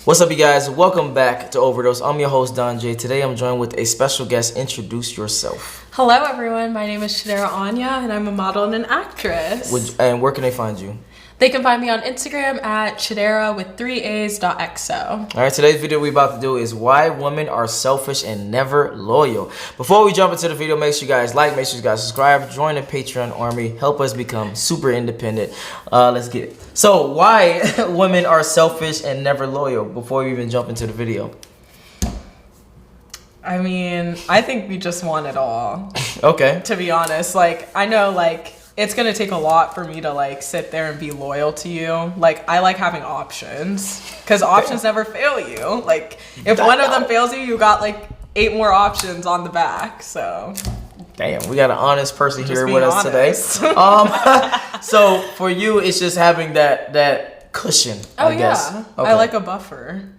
What's up, you guys? Welcome back to Overdose. I'm your host, Jaye. Today I'm joined with a special guest. Introduce yourself. Hello, everyone. My name is Shadera Anya, and I'm a model and an actress. And where can they find you? They can find me on Instagram at Shadera with 3A's.xo. All right, today's video we're about to do is why women are selfish and never loyal. Before we jump into the video, make sure you guys like, make sure you guys subscribe, join the Patreon army, help us become super independent. Let's get it. So, why women are selfish and never loyal before we even jump into the video? I mean, I think we just want it all. Okay. To be honest, I know, it's gonna take a lot for me to sit there and be loyal to you. I like having options because options never fail you. If one of them fails you, you got 8 more options on the back. So damn, we got an honest person here with us honest. today. So for you, it's just having that cushion. I guess. Yeah, okay. I like a buffer,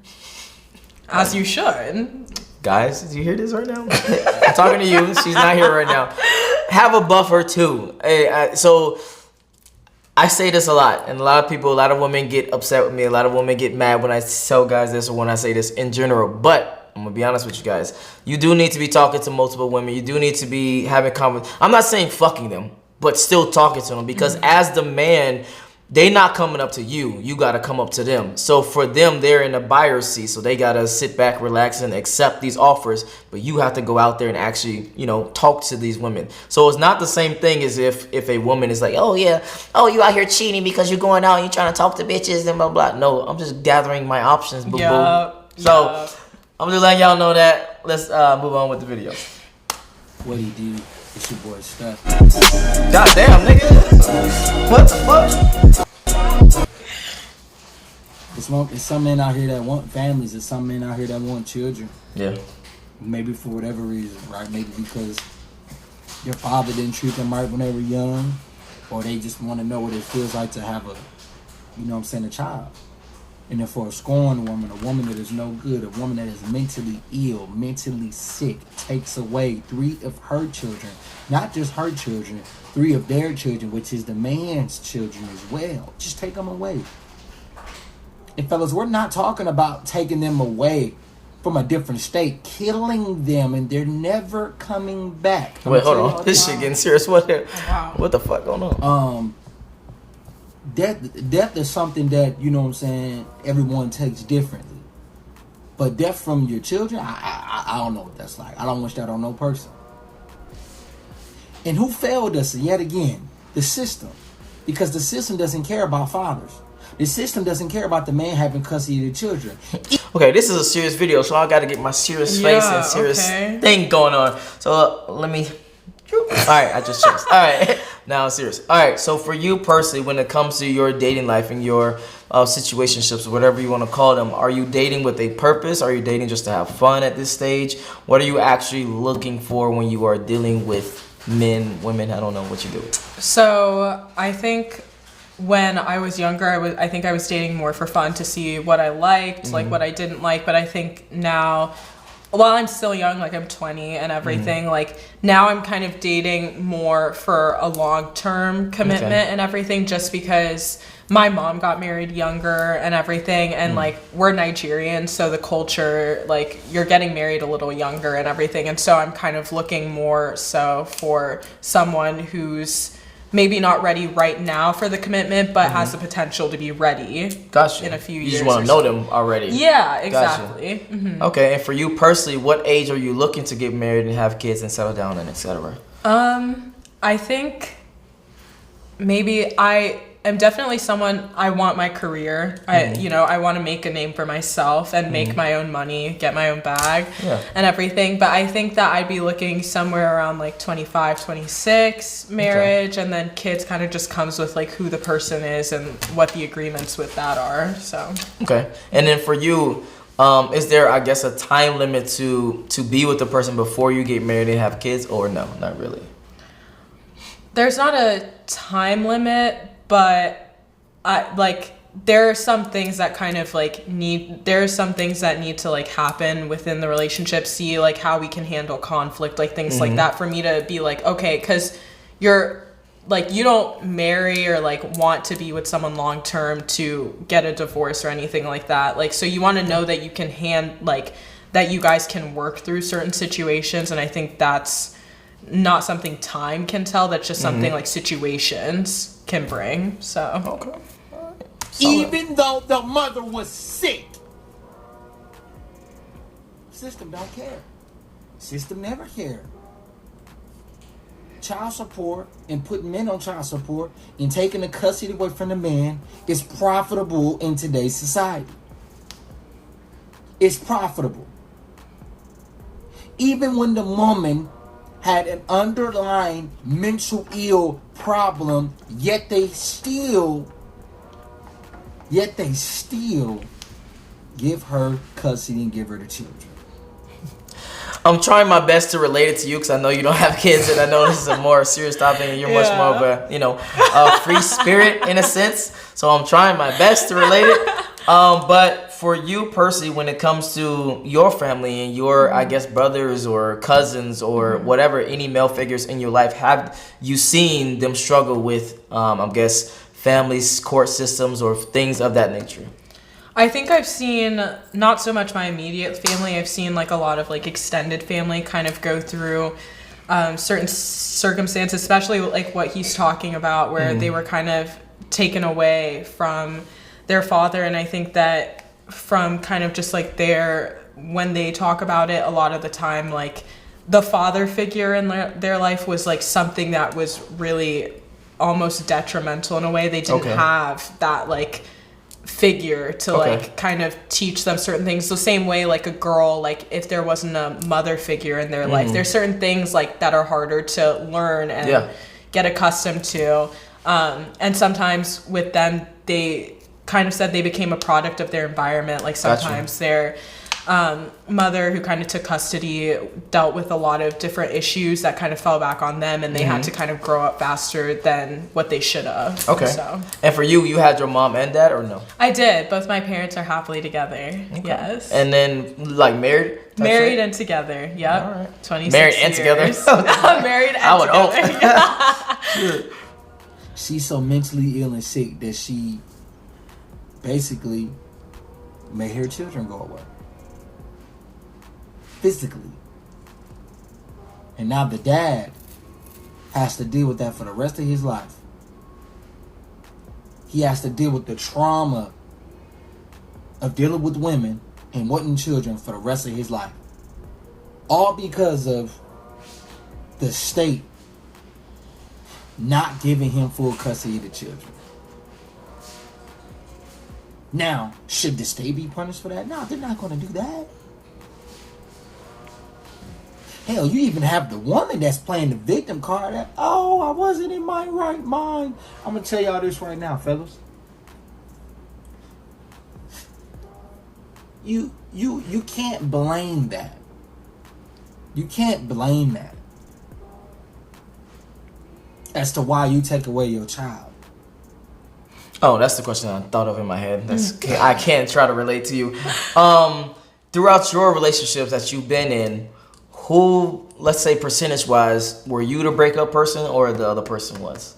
as you should. Guys, did you hear this right now? I'm talking to you. She's not here right now. Have a buffer too. So I say this a lot, and a lot of women get upset with me. A lot of women get mad when I tell guys this or when I say this in general. But I'm gonna be honest with you guys. You do need to be talking to multiple women. You do need to be having conversations. I'm not saying fucking them, but still talking to them because as the man, they not coming up to you. You got to come up to them. So for them, they're in the buyer's seat. So they got to sit back, relax, and accept these offers. But you have to go out there and actually, talk to these women. So it's not the same thing as if a woman is like, oh, yeah, oh, you out here cheating because you're going out and you're trying to talk to bitches and blah, blah. No, I'm just gathering my options, boo-boo. So I'm just letting y'all know that. Let's move on with the video. What he do? It's your boy Steph. God damn, nigga. What the fuck? It's some men out here that want families. There's some men out here that want children. Yeah. Maybe for whatever reason, right? Maybe because their father didn't treat them right when they were young, or they just want to know what it feels like to have a child. And then for a scorned woman, a woman that is no good, a woman that is mentally ill, mentally sick, takes away 3 of her children, not just her children, 3 of their children, which is the man's children as well. Just take them away. And fellas, we're not talking about taking them away from a different state, killing them, and they're never coming back. Wait, hold on. This shit getting serious. What the fuck going on? Death is something that, everyone takes differently. But death from your children, I don't know what that's like. I don't wish that on no person. And who failed us yet again? The system. Because the system doesn't care about fathers. The system doesn't care about the man having custody of the children. Okay, this is a serious video, so I got to get my serious face and serious thing going on. So let me... Alright, I just changed. Alright, now I'm serious. Alright, so for you personally, when it comes to your dating life and your situationships, whatever you want to call them, are you dating with a purpose? Are you dating just to have fun at this stage? What are you actually looking for when you are dealing with men, women? I don't know what you do. So I think when I was younger, I think I was dating more for fun to see what I liked, what I didn't like. But I think now, while I'm still young, I'm 20 and everything, now I'm kind of dating more for a long-term commitment and everything, just because my mom got married younger and everything, and we're Nigerian, so the culture, you're getting married a little younger and everything, and so I'm kind of looking more so for someone who's maybe not ready right now for the commitment, but has the potential to be ready in a few years. You just want to know them already. Yeah, exactly. Gotcha. Okay, and for you personally, what age are you looking to get married and have kids and settle down and etc.? I think maybe I am definitely someone, I want my career. I want to make a name for myself and make my own money, get my own bag and everything. But I think that I'd be looking somewhere around 25, 26 marriage, and then kids kind of just comes with who the person is and what the agreements with that are. So okay, and then for you, is there, I guess, a time limit to be with the person before you get married and have kids, or no, not really? There's not a time limit, but there are some things that kind of need to happen within the relationship, see how we can handle conflict, things like that, for me to be okay, because you're like you don't marry or like want to be with someone long term to get a divorce or anything like that. Like, so you want to know that you can that you guys can work through certain situations, and I think that's not something time can tell. That's just something like situations can bring. So Okay. Even though the mother was sick, system don't care. System never cared. Child support and putting men on child support and taking the custody away from the man is profitable in today's society. It's profitable. Even when the woman had an underlying mental ill problem, yet they still give her custody and give her the children. I'm trying my best to relate it to you because I know you don't have kids, and I know this is a more serious topic, and you're much more of a free spirit in a sense. So I'm trying my best to relate it. But for you personally, when it comes to your family and your, I guess, brothers or cousins or whatever, any male figures in your life, have you seen them struggle with, I guess, families, court systems, or things of that nature? I think I've seen not so much my immediate family. I've seen like a lot of like extended family kind of go through certain circumstances, especially like what he's talking about, where they were kind of taken away from their father. And I think that from kind of just like when they talk about it, a lot of the time, like the father figure in their life was like something that was really almost detrimental in a way. They didn't have that like figure to like kind of teach them certain things. The same way like a girl, like if there wasn't a mother figure in their life, there's certain things like that are harder to learn and get accustomed to. And sometimes with them, they kind of said they became a product of their environment. Like sometimes their mother who kind of took custody dealt with a lot of different issues that kind of fell back on them, and they had to kind of grow up faster than what they should have. Okay. So. And for you had your mom and dad, or no? I did. Both my parents are happily together. Okay. Yes. And then like married? Married and together. Yep. All right. 26 married years. And together? Married and together. She's so mentally ill and sick that she basically made her children go away. Physically. And now the dad has to deal with that for the rest of his life. He has to deal with the trauma of dealing with women and wanting children for the rest of his life. All because of the state not giving him full custody of the children. Now, should the state be punished for that? No, they're not going to do that. Hell, you even have the woman that's playing the victim card. That, oh, I wasn't in my right mind. I'm going to tell y'all this right now, fellas. You can't blame that. You can't blame that as to why you take away your child. Oh, that's the question I thought of in my head. I can't try to relate to you. Throughout your relationships that you've been in, who, let's say percentage-wise, were you the breakup person or the other person was?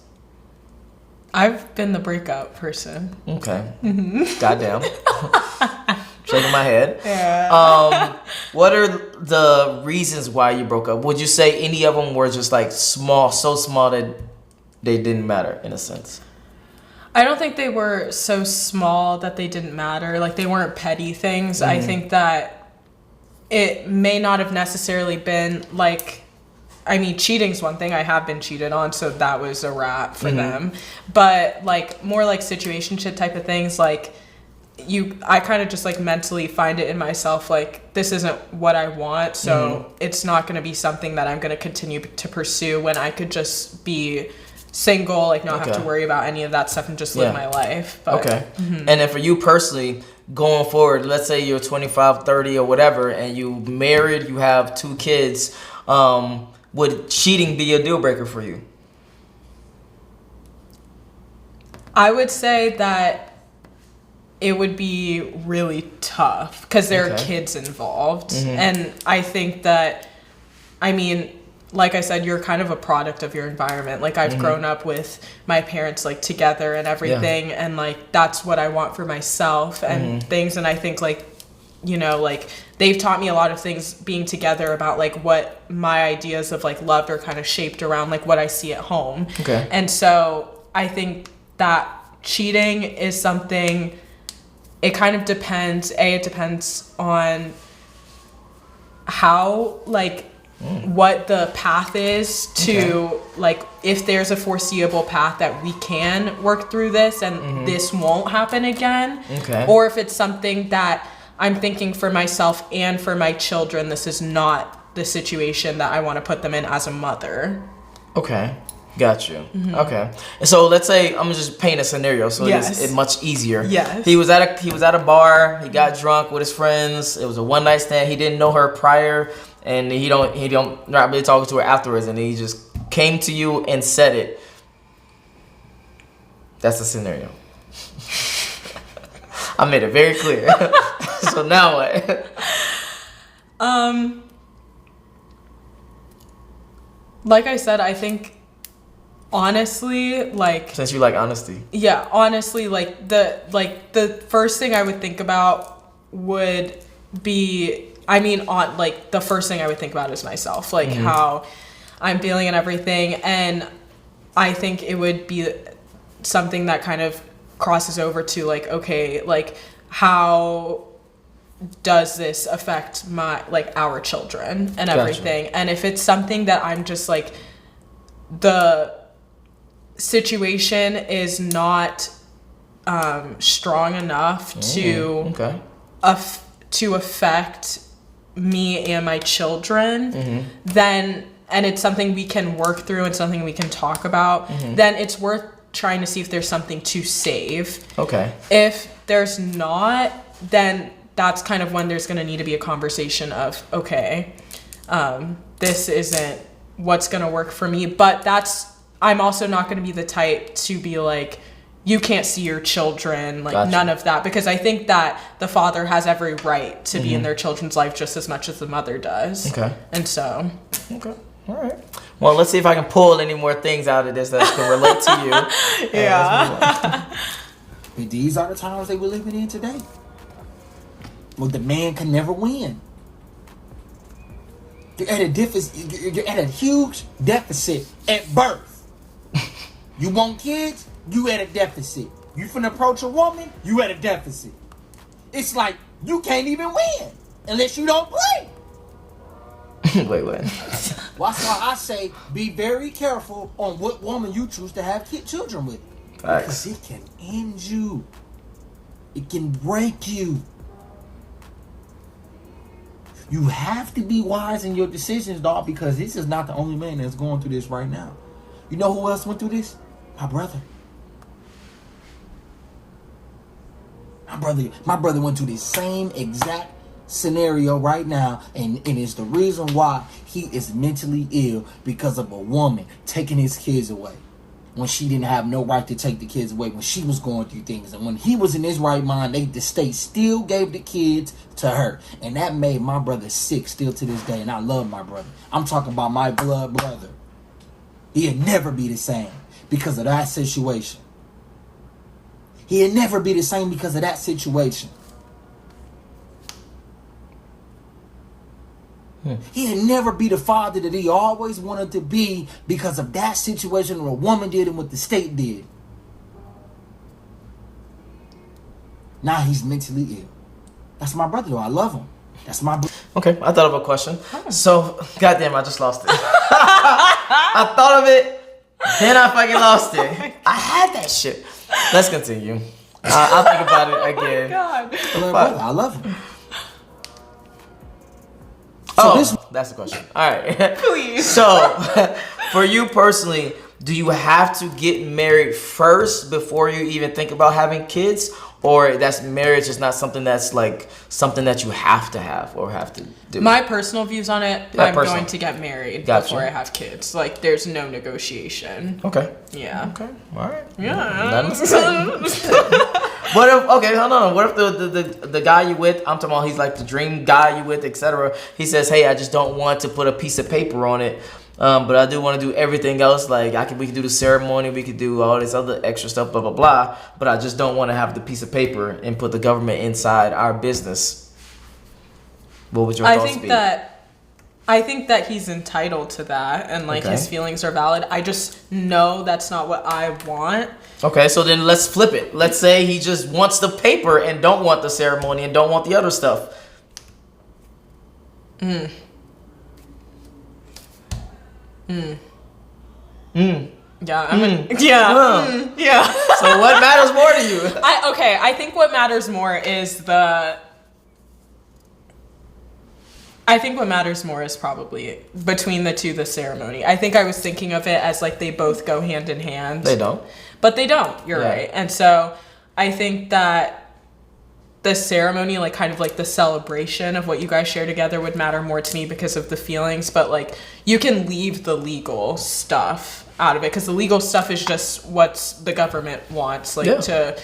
I've been the breakup person. Okay. Goddamn. Shaking my head. Yeah. What are the reasons why you broke up? Would you say any of them were just like small, so small that they didn't matter in a sense? I don't think they were so small that they didn't matter. Like they weren't petty things. I think that it may not have necessarily been like, I mean, cheating's one thing. I have been cheated on, so that was a wrap for them. But like more like situationship type of things, like I kind of just like mentally find it in myself like this isn't what I want, so it's not going to be something that I'm going to continue to pursue when I could just be single, like not have to worry about any of that stuff and just live my life. But, And then for you personally, going forward, let's say you're 25, 30 or whatever, and you married, you have 2 kids, would cheating be a deal breaker for you? I would say that it would be really tough because there are kids involved. And I think that, I mean, like I said, you're kind of a product of your environment. Like I've grown up with my parents like together and everything, and like that's what I want for myself and things. And I think like, you know, like they've taught me a lot of things being together about like what my ideas of like love are kind of shaped around like what I see at home. Okay. And so I think that cheating is something, it kind of depends. It depends on how like what the path is to like if there's a foreseeable path that we can work through this and this won't happen again. Okay. Or if it's something that I'm thinking for myself and for my children, this is not the situation that I want to put them in as a mother. Okay. Got you. Okay. And so let's say I'm gonna just paint a scenario so it's much easier. Yes. He was at a bar, he got drunk with his friends, it was a one night stand, he didn't know her prior, and he don't not really talking to her afterwards, and he just came to you and said it. That's the scenario. I made it very clear. So now what? Like I said, I think honestly, like Since you like honesty. yeah, honestly, like the first thing I would think about would be, I mean, on like the first thing I would think about is myself, like how I'm feeling and everything, and I think it would be something that kind of crosses over to like, okay, like how does this affect my like our children and everything? And if it's something that I'm just like the situation is not strong enough to to affect me and my children, then, and it's something we can work through and something we can talk about, then it's worth trying to see if there's something to save. Okay. If there's not, then that's kind of when there's going to need to be a conversation of, okay, this isn't what's going to work for me. But I'm also not going to be the type to be like, you can't see your children, like none of that. Because I think that the father has every right to be in their children's life just as much as the mother does. Okay. And so. Okay. All right. Well, let's see if I can pull any more things out of this that can relate to you. Yeah. But these are the times that we're living in today. Well, the man can never win. You're at a huge deficit at birth. You want kids? You at a deficit. You finna approach a woman? You at a deficit. It's like you can't even win unless you don't play. Wait, what? That's why I say be very careful on what woman you choose to have children with. Facts. Because it can end you. It can break you. You have to be wise in your decisions, dog, because this is not the only man that's going through this right now. You know who else went through this? My brother. My brother went through the same exact scenario right now, and it's the reason why he is mentally ill, because of a woman taking his kids away when she didn't have no right to take the kids away, when she was going through things. And when he was in his right mind, the state still gave the kids to her, and that made my brother sick still to this day. And I love my brother. I'm talking about my blood brother. He'll never be the same because of that situation. He'll never be the same because of that situation. He'll never be the father that he always wanted to be because of that situation, where a woman did and what the state did. Now he's mentally ill. That's my brother, though. I love him. That's my brother. Okay, I thought of a question. So, goddamn, I just lost it. I thought of it, then I fucking lost it. I had that shit. Let's continue. I'll think about it again. Oh my God. I love him. That's the question. All right. Please. So, for you personally, do you have to get married first before you even think about having kids? Or that's marriage is not something that's like something that you have to have or have to do? My personal views on it, I'm going to get married before I have kids. Like, there's no negotiation. Okay. Yeah. Okay. All right. Yeah. What if, okay, hold on. What if the guy you with, I'm talking about, he's like the dream guy you with, etc. He says, hey, I just don't want to put a piece of paper on it But I do want to do everything else. Like we could do the ceremony, we could do all this other extra stuff, blah blah blah. But I just don't want to have the piece of paper and put the government inside our business. What would your thoughts be? I think that he's entitled to that, and like his feelings are valid. I just know that's not what I want. Okay, so then let's flip it. Let's say he just wants the paper and don't want the ceremony and don't want the other stuff. Yeah. Yeah. So what matters more to you? I think what matters more is probably between the two, the ceremony. I think I was thinking of it as like they both go hand in hand. They don't. But they don't. You're right. And so I think that the ceremony, like kind of like the celebration of what you guys share together would matter more to me because of the feelings. But like you can leave the legal stuff out of it because the legal stuff is just what the government wants, like to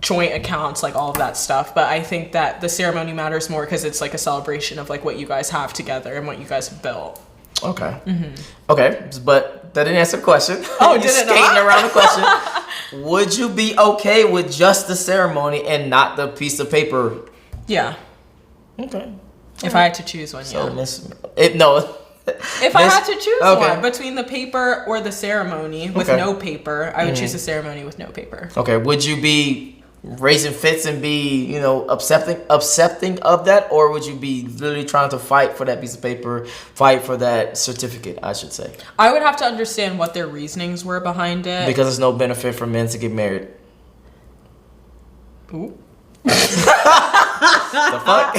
joint accounts, like all of that stuff. But I think that the ceremony matters more because it's like a celebration of like what you guys have together and what you guys have built. Okay. Okay, but that didn't answer the question. Oh, you did it skating not? around the question. Would you be okay with just the ceremony and not the piece of paper? Yeah. Okay. If I had to choose one, So yeah. no. If I had to choose one between the paper or the ceremony with no paper, I would choose the ceremony with no paper. Okay. Would you be raising fits and be, accepting of that, or would you be literally trying to fight for that piece of paper, fight for that certificate, I should say? I would have to understand what their reasonings were behind it. Because there's no benefit for men to get married. Ooh. The fuck?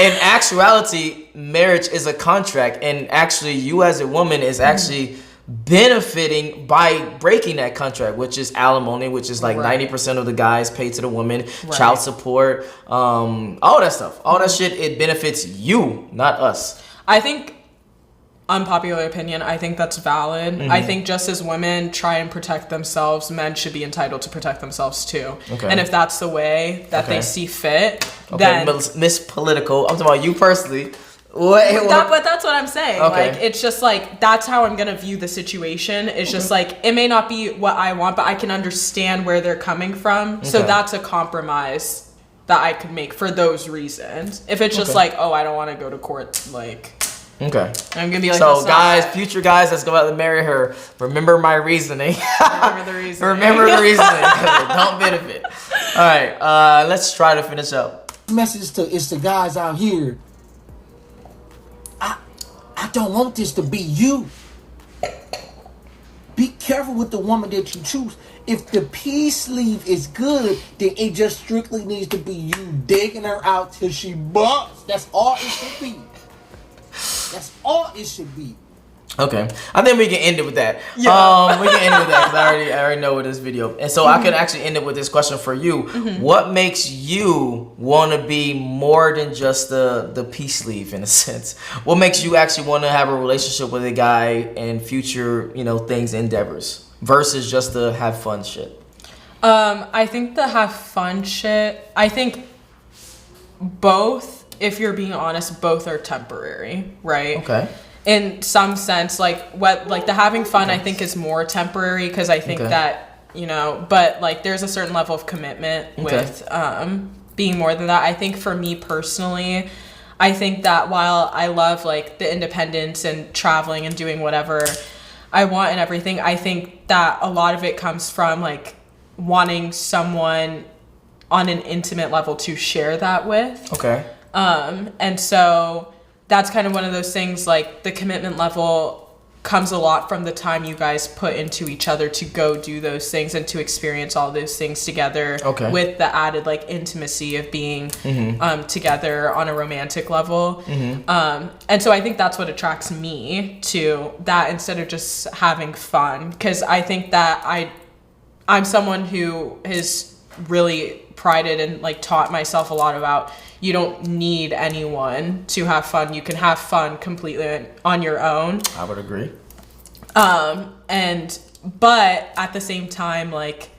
In actuality, marriage is a contract, and actually you as a woman is actually benefiting by breaking that contract, which is alimony, which is like 90% of the guys pay to the woman, child support, all that stuff, all that shit. It benefits you, not us. I think, unpopular opinion, I think that's valid. I think just as women try and protect themselves, men should be entitled to protect themselves too. And if that's the way that they see fit, then Miss Political, I'm talking about you personally. But that's what I'm saying. Like, it's just like, that's how I'm gonna view the situation. It's just like, it may not be what I want, but I can understand where they're coming from. So that's a compromise that I could make for those reasons. If it's just like, oh, I don't want to go to court, like, I'm gonna be like, so guys, future guys that's about to marry her, remember my reasoning. Remember the reasoning. Remember the reasoning. Don't benefit. All right, let's try to finish up. Message to guys out here. I don't want this to be you. Be careful with the woman that you choose. If the peace sleeve is good, then it just strictly needs to be you digging her out till she busts. That's all it should be. That's all it should be. Okay, I think we can end it with that. We can end it with that because I already know with this video, and so I can actually end it with this question for you. What makes you want to be more than just the peace sleeve, in a sense? What makes you actually want to have a relationship with a guy and future, things, endeavors, versus just the have fun shit? I think the have fun shit, I think both, if you're being honest, both are temporary, right? Okay. In some sense, like the having fun, I think is more temporary because I think that, but like there's a certain level of commitment with being more than that. I think for me personally, I think that while I love like the independence and traveling and doing whatever I want and everything, I think that a lot of it comes from like wanting someone on an intimate level to share that with. Okay. And so that's kind of one of those things, like the commitment level comes a lot from the time you guys put into each other to go do those things and to experience all those things together with the added like intimacy of being together on a romantic level. And so I think that's what attracts me to that instead of just having fun, because I think that I'm someone who has really prided and like taught myself a lot about you don't need anyone to have fun. You can have fun completely on your own. I would agree. But at the same time, like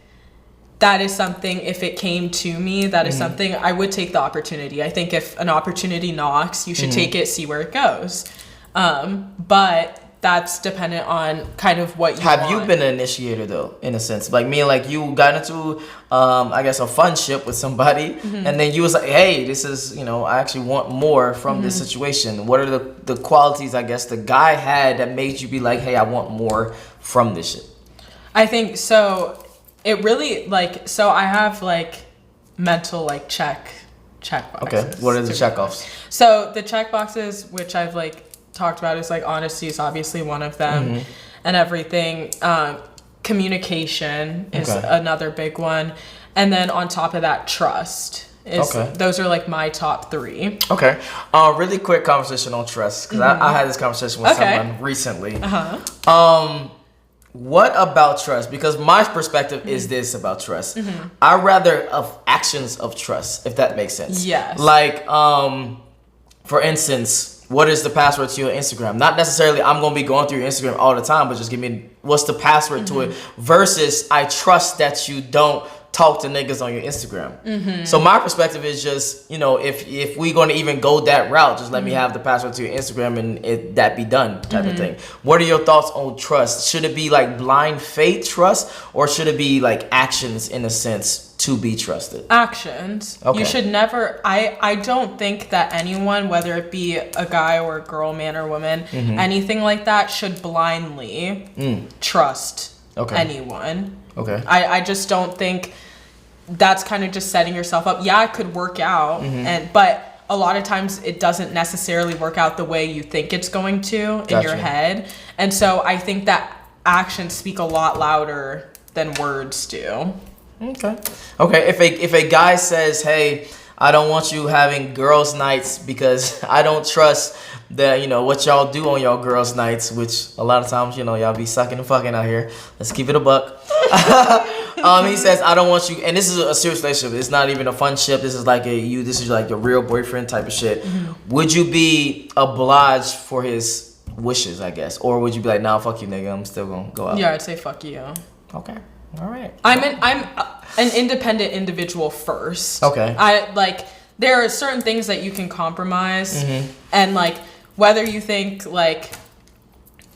that is something, if it came to me, that is something I would take the opportunity. I think if an opportunity knocks, you should take it, see where it goes. But that's dependent on kind of what you Have you want. been an initiator though, in a sense? Like me and like you got into, I guess, a fun ship with somebody, and then you was like, hey, this is, I actually want more from this situation. What are the qualities, I guess, the guy had that made you be like, hey, I want more from this shit? I think so. It really so I have mental check boxes. Okay, what are the checkoffs? So the check boxes, which I've talked about, is honesty is obviously one of them, and everything. Communication is another big one, and then on top of that, trust. Those are my top 3. Okay. Really quick conversation on trust, because I had this conversation with someone recently. What about trust? Because my perspective is this about trust. I rather of actions of trust, if that makes sense. Yes. For instance, what is the password to your Instagram? Not necessarily I'm going to be going through your Instagram all the time, but just give me what's the password to it, versus I trust that you don't talk to niggas on your Instagram. So my perspective is just, if we going to even go that route, just let me have the password to your Instagram and that be done type of thing. What are your thoughts on trust? Should it be blind faith trust, or should it be actions in a sense to be trusted? Actions. Okay. You should never, I don't think that anyone, whether it be a guy or a girl, man or woman, anything like that, should blindly trust anyone. Okay. I just don't think that's kind of just setting yourself up. Yeah, it could work out, but a lot of times it doesn't necessarily work out the way you think it's going to in your head. And so I think that actions speak a lot louder than words do. Okay. If a guy says, hey, I don't want you having girls' nights because I don't trust that, what y'all do on y'all girls' nights, which a lot of times, y'all be sucking and fucking out here. Let's keep it a buck. He says, I don't want you, and this is a serious relationship. It's not even a fun ship. This is this is a real boyfriend type of shit. Would you be obliged for his wishes, I guess? Or would you be like, nah, fuck you, nigga, I'm still gonna go out? Yeah, I'd say fuck you. Okay. All right. I'm an independent individual first. Okay. There are certain things that you can compromise, and whether you think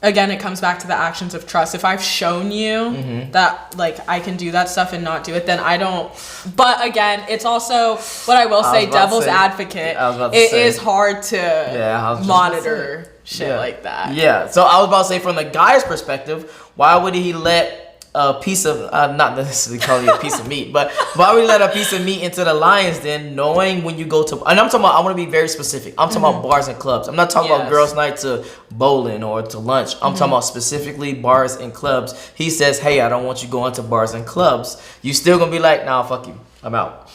again, it comes back to the actions of trust. If I've shown you that I can do that stuff and not do it, then I don't. But again, it's also what I will say, devil's advocate. It is hard to monitor shit like that. Yeah. So I was about to say, from the guy's perspective, why would he let a piece of, not necessarily calling it a piece of meat, but why would we let a piece of meat into the lion's den, knowing when you go to, and I'm talking about, I want to be very specific, I'm talking about bars and clubs. I'm not talking about girls' night to bowling or to lunch. I'm talking about specifically bars and clubs. He says, hey, I don't want you going to bars and clubs. You still gonna be like, nah, fuck you, I'm out.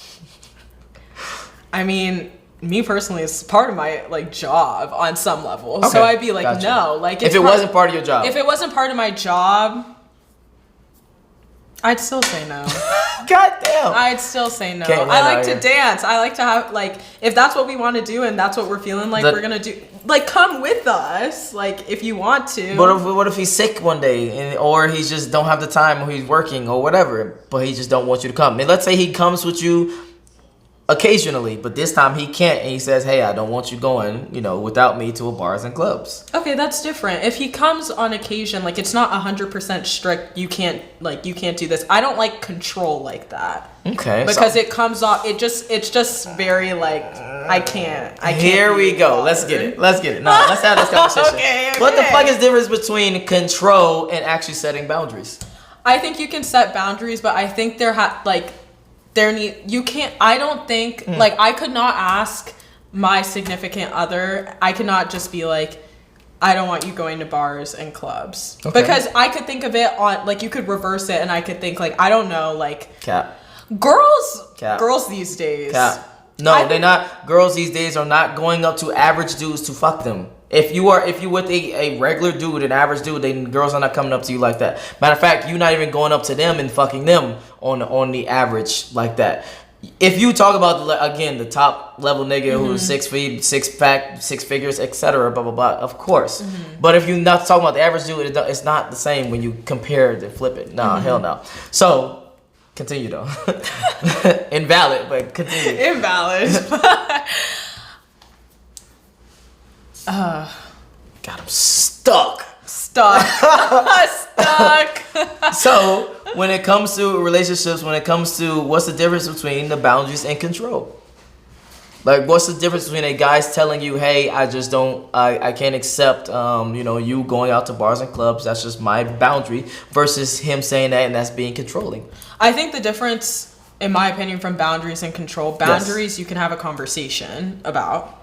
I mean, me personally, it's part of my job on some level. Okay, so I'd be like, gotcha. no, if it wasn't part of your job. If it wasn't part of my job, I'd still say no. God damn. I'd still say no. Can't I like to dance. I like to have if that's what we want to do and that's what we're feeling we're gonna do. Come with us. If you want to. But what if he's sick one day, or he just don't have the time, or he's working or whatever, but he just don't want you to come? And let's say he comes with you occasionally, but this time he can't, and he says, hey, I don't want you going, without me to a bars and clubs. Okay, that's different. If he comes on occasion, it's not 100% strict, you can't do this. I don't like control like that. Okay. Because it comes off, it's just very I can't. Here we go. Let's get it. No, let's have this conversation. Okay. What the fuck is the difference between control and actually setting boundaries? I think you can set boundaries, but I think I don't think I could not ask my significant other, I could not just be I don't want you going to bars and clubs. Okay. Because I could think of it on you could reverse it, and I could think I don't know Cap. Girls these days. Cap. No, they're not. Girls these days are not going up to average dudes to fuck them. If you with a regular dude, an average dude, then girls are not coming up to you like that. Matter of fact, you're not even going up to them and fucking them on the average like that. If you talk about again the top level nigga who's 6 feet, 6 figures, etc., blah blah blah, of course. But if you're not talking about the average dude, it's not the same when you compare it and flip it. Nah, hell no. So continue though. Invalid, but continue. Invalid. God, I'm stuck. Stuck. Stuck. So when it comes to relationships, when it comes to what's the difference between the boundaries and control? Like, what's the difference between a guy's telling you, hey, I just don't, I can't accept, you going out to bars and clubs, that's just my boundary, versus him saying that and that's being controlling? I think the difference, in my opinion, from boundaries and control, boundaries you can have a conversation about.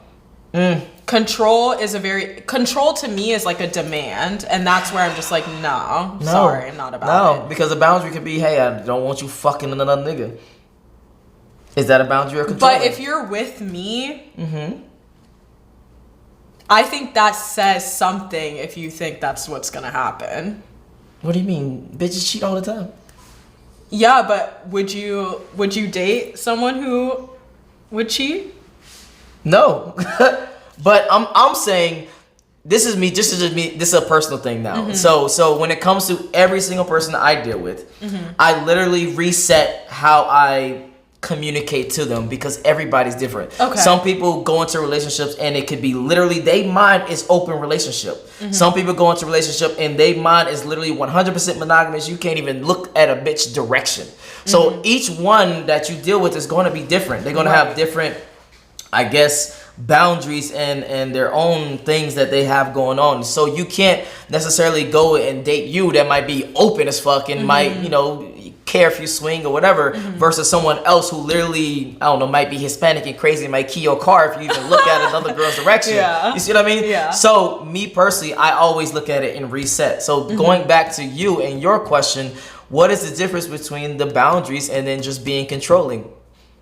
Control to me is like a demand, and that's where I'm just like, no, sorry, I'm not about it. No, because a boundary could be, hey, I don't want you fucking another nigga. Is that a boundary or control? But if you're with me, I think that says something if you think that's what's gonna happen. What do you mean? Bitches cheat all the time. Yeah, but would you date someone who would cheat? No. But I'm saying this is me, this is a personal thing now. So when it comes to every single person that I deal with, I literally reset how I communicate to them because everybody's different. Okay. Some people go into relationships and it could be literally they mind is open relationship. Some people go into relationship and they mind is literally 100% monogamous. You can't even look at a bitch direction. So each one that you deal with is going to be different. They're going to have different, I guess, boundaries and their own things that they have going on. So you can't necessarily go and date you that might be open as fuck and might, care if you swing or whatever, versus someone else who literally, I don't know, might be Hispanic and crazy and might key your car if you even look at another girl's direction. You see what I mean? Yeah. So me personally, I always look at it and reset. So going back to you and your question, what is the difference between the boundaries and then just being controlling?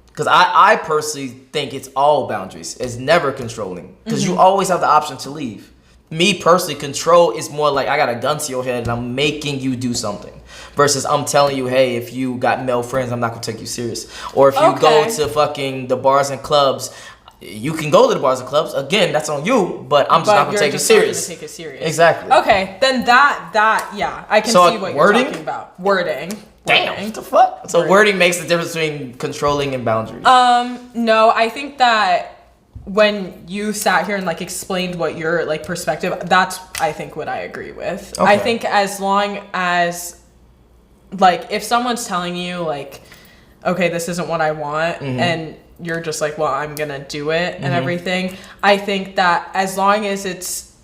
Because I personally think it's all boundaries. It's never controlling. Because you always have the option to leave. Me personally, control is more like I got a gun to your head and I'm making you do something. Versus I'm telling you, hey, if you got male friends, I'm not going to take you serious. Or if you go to fucking the bars and clubs, you can go to the bars and clubs. Again, that's on you, but I'm just not going to take it serious. Take it serious. Exactly. Okay, then that I can see what you're talking about. Wording. Damn, what the fuck? So wording makes the difference between controlling and boundaries. No, I think that when you sat here and like explained what your like perspective, that's I think what I agree with. Okay. I think as long as like if someone's telling you like, okay, this isn't what I want, and you're just like, well, I'm gonna do it and everything, I think that as long as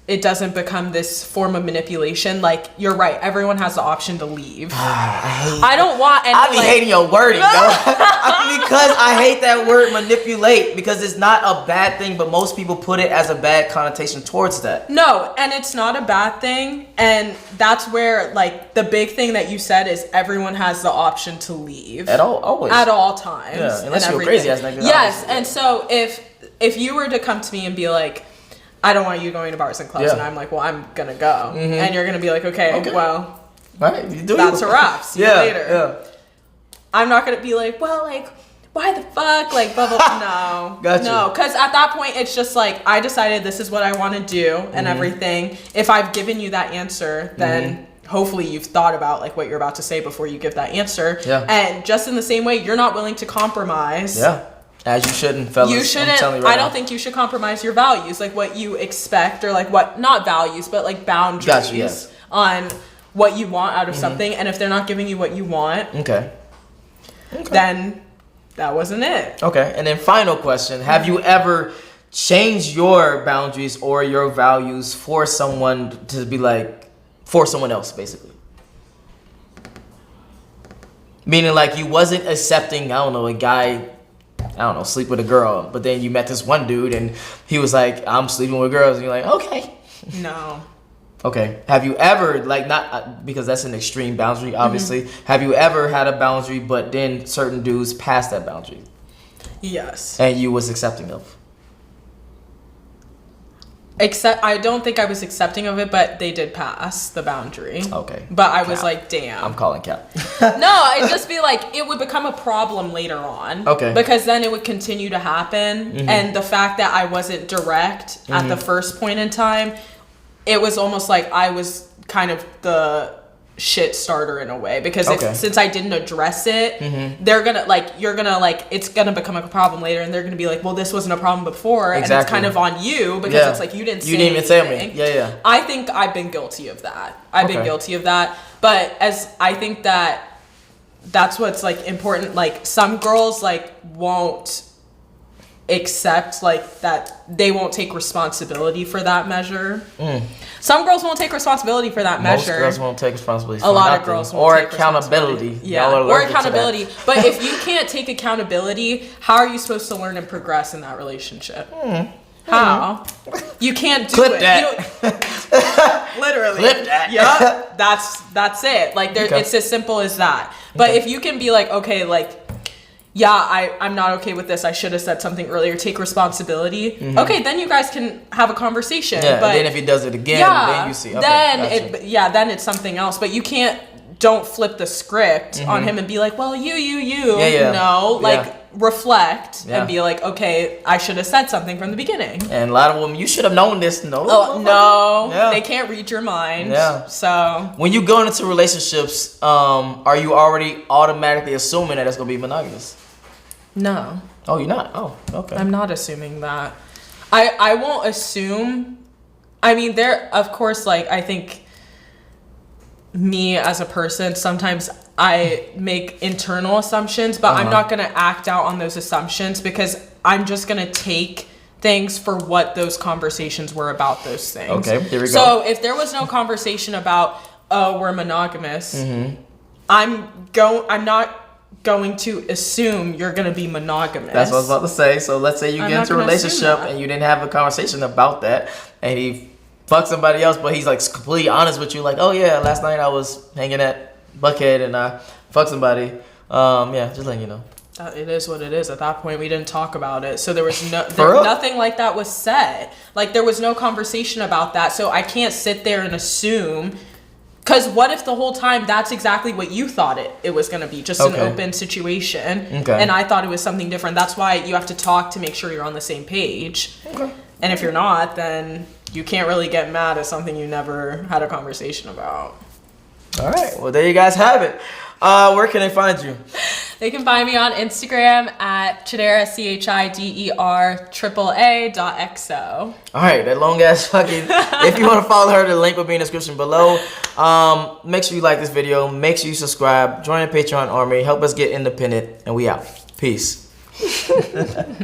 it doesn't become this form of manipulation. Like, you're right. Everyone has the option to leave. I don't want any, I be hating your wording, though. Because I hate that word manipulate, because it's not a bad thing, but most people put it as a bad connotation towards that. No, and it's not a bad thing. And that's where, like, the big thing that you said is everyone has the option to leave. Always. At all times. Yeah, unless you're crazy ass nigga. Yes, and so if you were to come to me and be like, I don't want you going to bars and clubs, and I'm like, well, I'm gonna go, and you're gonna be like, okay. Well, right, you do. That's a wrap. See you later. Yeah. I'm not gonna be like, well, like, why the fuck, like, blah blah. No, gotcha. No, because at that point, it's just like I decided this is what I want to do and everything. If I've given you that answer, then hopefully you've thought about like what you're about to say before you give that answer. Yeah. And just in the same way, you're not willing to compromise. Yeah. As you shouldn't, fellas. You shouldn't. I don't think you should compromise your values, like what you expect, or like what, not values, but like boundaries on what you want out of something. And if they're not giving you what you want, then that wasn't it. Okay. And then final question: have you ever changed your boundaries or your values for someone to be like, for someone else, basically? Meaning like you wasn't accepting, I don't know, a guy, I don't know, sleep with a girl, but then you met this one dude and he was like, I'm sleeping with girls, and you're like, okay. No. Okay. Have you ever, like, not, because that's an extreme boundary, obviously, have you ever had a boundary, but then certain dudes passed that boundary? Yes. And you was accepting of? I don't think I was accepting of it, but they did pass the boundary. Okay. But I was like, damn. I'm calling cap. No, it'd just be like, it would become a problem later on. Okay. Because then it would continue to happen. And the fact that I wasn't direct at the first point in time, it was almost like I was kind of the shit starter in a way, because Okay. since I didn't address it, they're gonna it's gonna become a problem later, and they're gonna be like, well, this wasn't a problem before, and it's kind of on you, because it's like you didn't even tell me. Yeah. I think I've been guilty of that. But as I think that's what's like important. Like some girls like won't accept like that, they won't take responsibility for that measure. Some girls won't take responsibility for that measure. Most girls won't take responsibility for a lot nothing. of girls won't or take accountability. Yeah, or accountability. But if you can't take accountability, how are you supposed to learn and progress in that relationship? How? You can't do Clip it. that. Literally. Clip that. Yep. That's it. Like it's as simple as that. But if you can be like, okay, like, yeah, I'm not okay with this. I should have said something earlier. Take responsibility. Okay, then you guys can have a conversation. Yeah, but then if he does it again, then you see. Okay, then it's something else. But you don't flip the script on him and be like, well, you know, like reflect and be like, okay, I should have said something from the beginning. And a lot of women, you should have known this. No, they can't read your mind. Yeah. So when you go into relationships, are you already automatically assuming that it's gonna be monogamous? No. Oh, you're not? Oh, okay. I'm not assuming that. I won't assume. I mean, of course, like, I think me as a person, sometimes I make internal assumptions, but I'm not going to act out on those assumptions, because I'm just going to take things for what those conversations were about those things. Okay, here we go. So if there was no conversation about, oh, we're monogamous, I'm not going to assume you're going to be monogamous. That's what I was about to say. So let's say you get into a relationship and you didn't have a conversation about that, and he fucked somebody else, but he's like completely honest with you, like, oh yeah, last night I was hanging at Buckhead and I fucked somebody. Just letting you know. It is what it is. At that point, we didn't talk about it, so there was nothing like that was said. Like there was no conversation about that, so I can't sit there and assume. Because what if the whole time that's exactly what you thought it was going to be, just an open situation, and I thought it was something different. That's why you have to talk to make sure you're on the same page. And if you're not, then you can't really get mad at something you never had a conversation about. All right. Well, there you guys have it. Where can they find you? They can find me on Instagram at Chidera, CHIDERAAA.XO. All right, that long ass fucking. If you want to follow her, the link will be in the description below. Make sure you like this video. Make sure you subscribe. Join the Patreon army. Help us get independent. And we out. Peace.